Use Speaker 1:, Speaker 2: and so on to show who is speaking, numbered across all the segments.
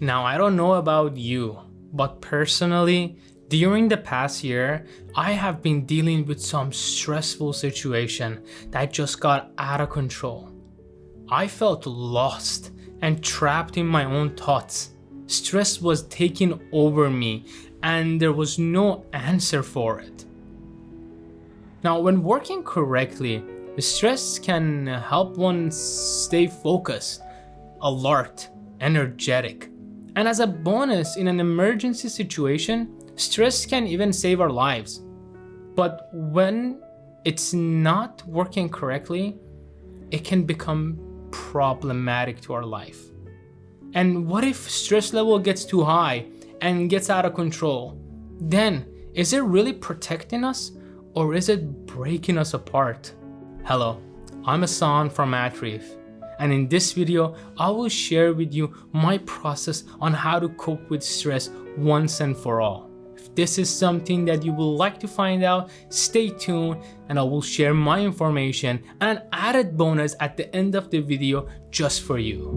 Speaker 1: Now, I don't know about you, but personally, during the past year, I have been dealing with some stressful situation that just got out of control. I felt lost and trapped in my own thoughts. Stress was taking over me and there was no answer for it. Now, when working correctly, stress can help one stay focused, alert, energetic. And as a bonus, in an emergency situation, stress can even save our lives. But when it's not working correctly, it can become problematic to our life. And what if stress level gets too high and gets out of control? Then, is it really protecting us or is it breaking us apart? Hello, I'm Hassan from Atrif. And in this video, I will share with you my process on how to cope with stress once and for all. If this is something that you would like to find out, stay tuned and I will share my information and an added bonus at the end of the video just for you.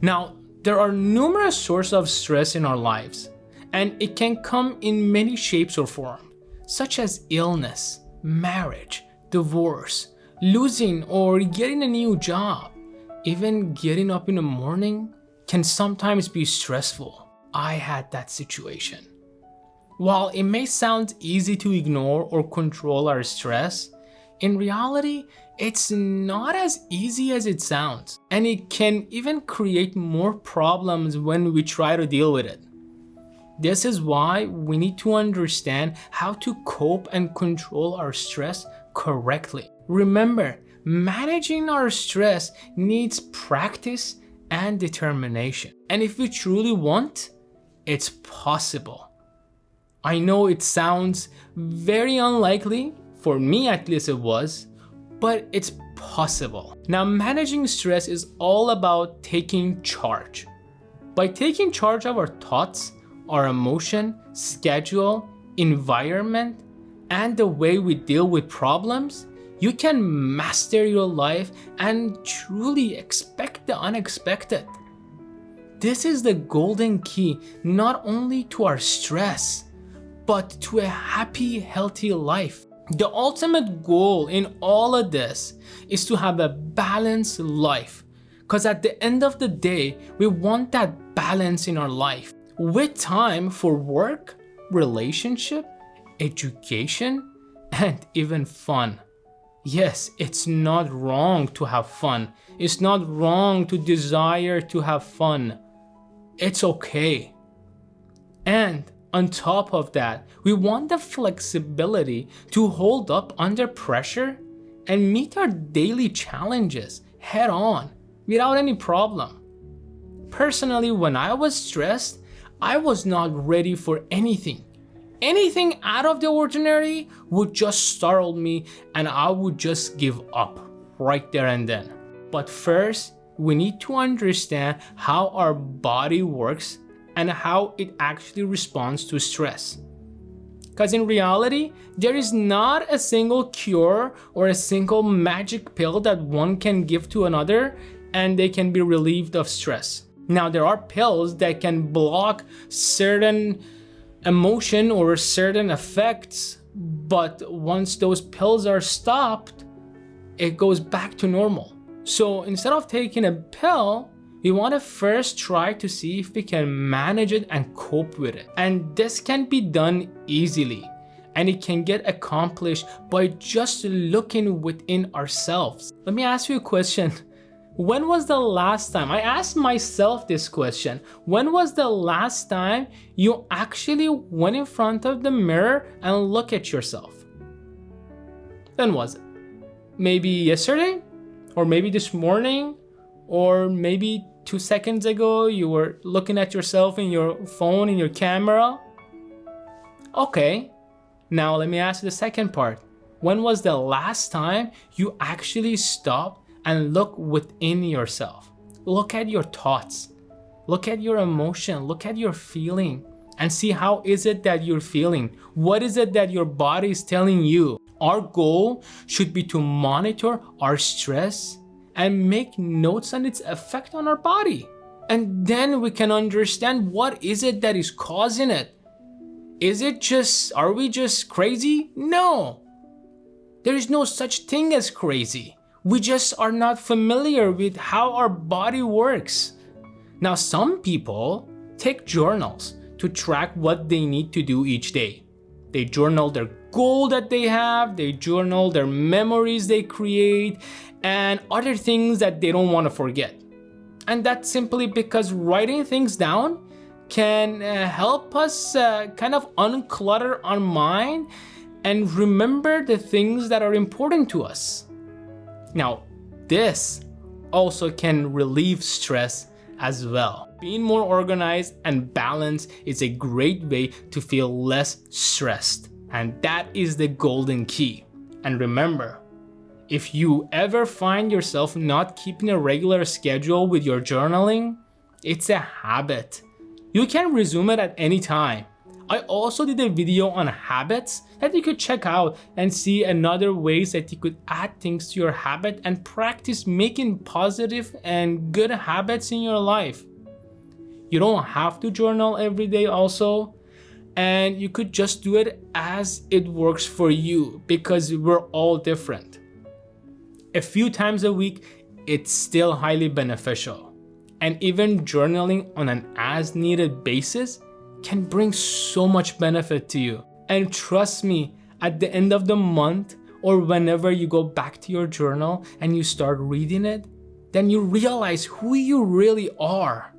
Speaker 1: Now, there are numerous sources of stress in our lives, and it can come in many shapes or forms, such as illness, marriage, divorce, losing or getting a new job. Even getting up in the morning can sometimes be stressful. I had that situation. While it may sound easy to ignore or control our stress, in reality, it's not as easy as it sounds, and it can even create more problems when we try to deal with it. This is why we need to understand how to cope and control our stress correctly. Remember, managing our stress needs practice and determination. And if we truly want, it's possible. I know it sounds very unlikely, for me at least it was, but it's possible. Now, managing stress is all about taking charge. By taking charge of our thoughts, our emotion, schedule, environment, and the way we deal with problems, you can master your life and truly expect the unexpected. This is the golden key not only to our stress, but to a happy, healthy life. The ultimate goal in all of this is to have a balanced life, because at the end of the day, we want that balance in our life, with time for work, relationship, education, and even fun. Yes, it's not wrong to have fun. It's not wrong to desire to have fun. It's okay. And on top of that, we want the flexibility to hold up under pressure and meet our daily challenges head on without any problem. Personally, when I was stressed, I was not ready for anything. Anything out of the ordinary would just startle me and I would just give up right there and then. But first, we need to understand how our body works and how it actually responds to stress. Because in reality, there is not a single cure or a single magic pill that one can give to another and they can be relieved of stress. Now, there are pills that can block certain emotion or certain effects, but once those pills are stopped, it goes back to normal. So instead of taking a pill, we want to first try to see if we can manage it and cope with it. And this can be done easily, and it can get accomplished by just looking within ourselves. Let me ask you a question. When was the last time, I asked myself this question, when was the last time you actually went in front of the mirror and looked at yourself? When was it? Maybe yesterday? Or maybe this morning? Or maybe 2 seconds ago you were looking at yourself in your phone, in your camera? Okay, now let me ask you the second part. When was the last time you actually stopped and look within yourself? Look at your thoughts, look at your emotion, look at your feeling, and see how is it that you're feeling. What is it that your body is telling you? Our goal should be to monitor our stress and make notes on its effect on our body. And then we can understand what is it that is causing it. Are we just crazy? No. There is no such thing as crazy. We just are not familiar with how our body works. Now, some people take journals to track what they need to do each day. They journal their goal that they have, they journal their memories they create, and other things that they don't want to forget. And that's simply because writing things down can help us kind of unclutter our mind and remember the things that are important to us. Now, this also can relieve stress as well. Being more organized and balanced is a great way to feel less stressed. And that is the golden key. And remember, if you ever find yourself not keeping a regular schedule with your journaling, it's a habit. You can resume it at any time. I also did a video on habits that you could check out and see another ways that you could add things to your habit and practice making positive and good habits in your life. You don't have to journal every day also, and you could just do it as it works for you because we're all different. A few times a week, it's still highly beneficial. And even journaling on an as-needed basis can bring so much benefit to you. And trust me, at the end of the month or whenever you go back to your journal and you start reading it, then you realize who you really are.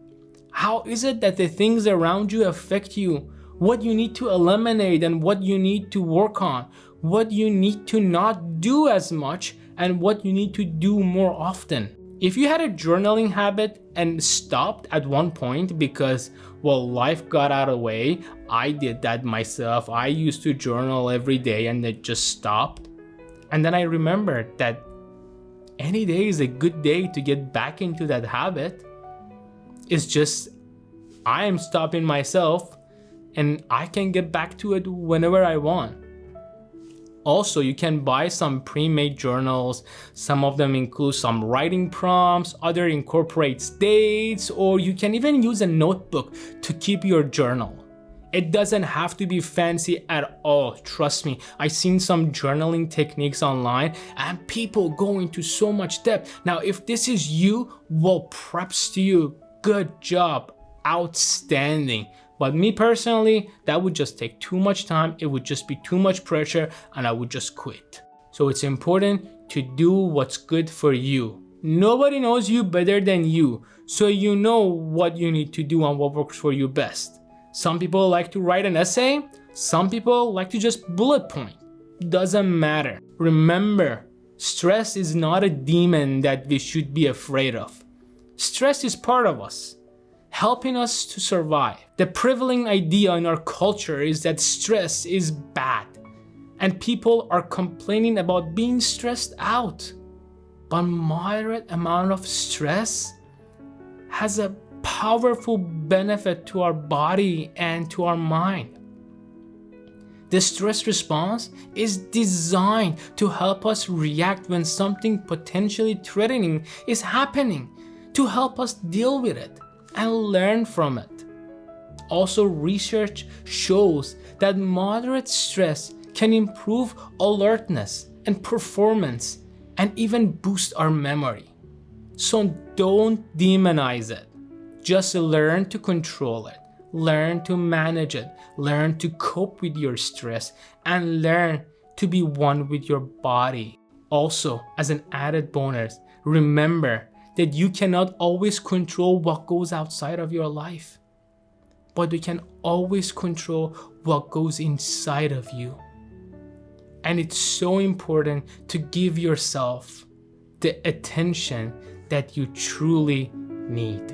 Speaker 1: How is it that the things around you affect you? What you need to eliminate and what you need to work on? What you need to not do as much and what you need to do more often. If you had a journaling habit and stopped at one point because, well, life got out of the way, I did that myself. I used to journal every day and it just stopped. And then I remembered that any day is a good day to get back into that habit. It's just I am stopping myself and I can get back to it whenever I want. Also, you can buy some pre-made journals. Some of them include some writing prompts, other incorporates dates, or you can even use a notebook to keep your journal. It doesn't have to be fancy at all, trust me. I've seen some journaling techniques online and people go into so much depth. Now, if this is you, well, props to you. Good job, outstanding. But me personally, that would just take too much time. It would just be too much pressure and I would just quit. So it's important to do what's good for you. Nobody knows you better than you. So you know what you need to do and what works for you best. Some people like to write an essay. Some people like to just bullet point. Doesn't matter. Remember, stress is not a demon that we should be afraid of. Stress is part of us, helping us to survive. The prevailing idea in our culture is that stress is bad, and people are complaining about being stressed out. But moderate amount of stress has a powerful benefit to our body and to our mind. The stress response is designed to help us react when something potentially threatening is happening, to help us deal with it and learn from it. Also, research shows that moderate stress can improve alertness and performance and even boost our memory. So don't demonize it. Just learn to control it, learn to manage it, learn to cope with your stress, and learn to be one with your body. Also, as an added bonus, remember that you cannot always control what goes outside of your life, but you can always control what goes inside of you. And it's so important to give yourself the attention that you truly need.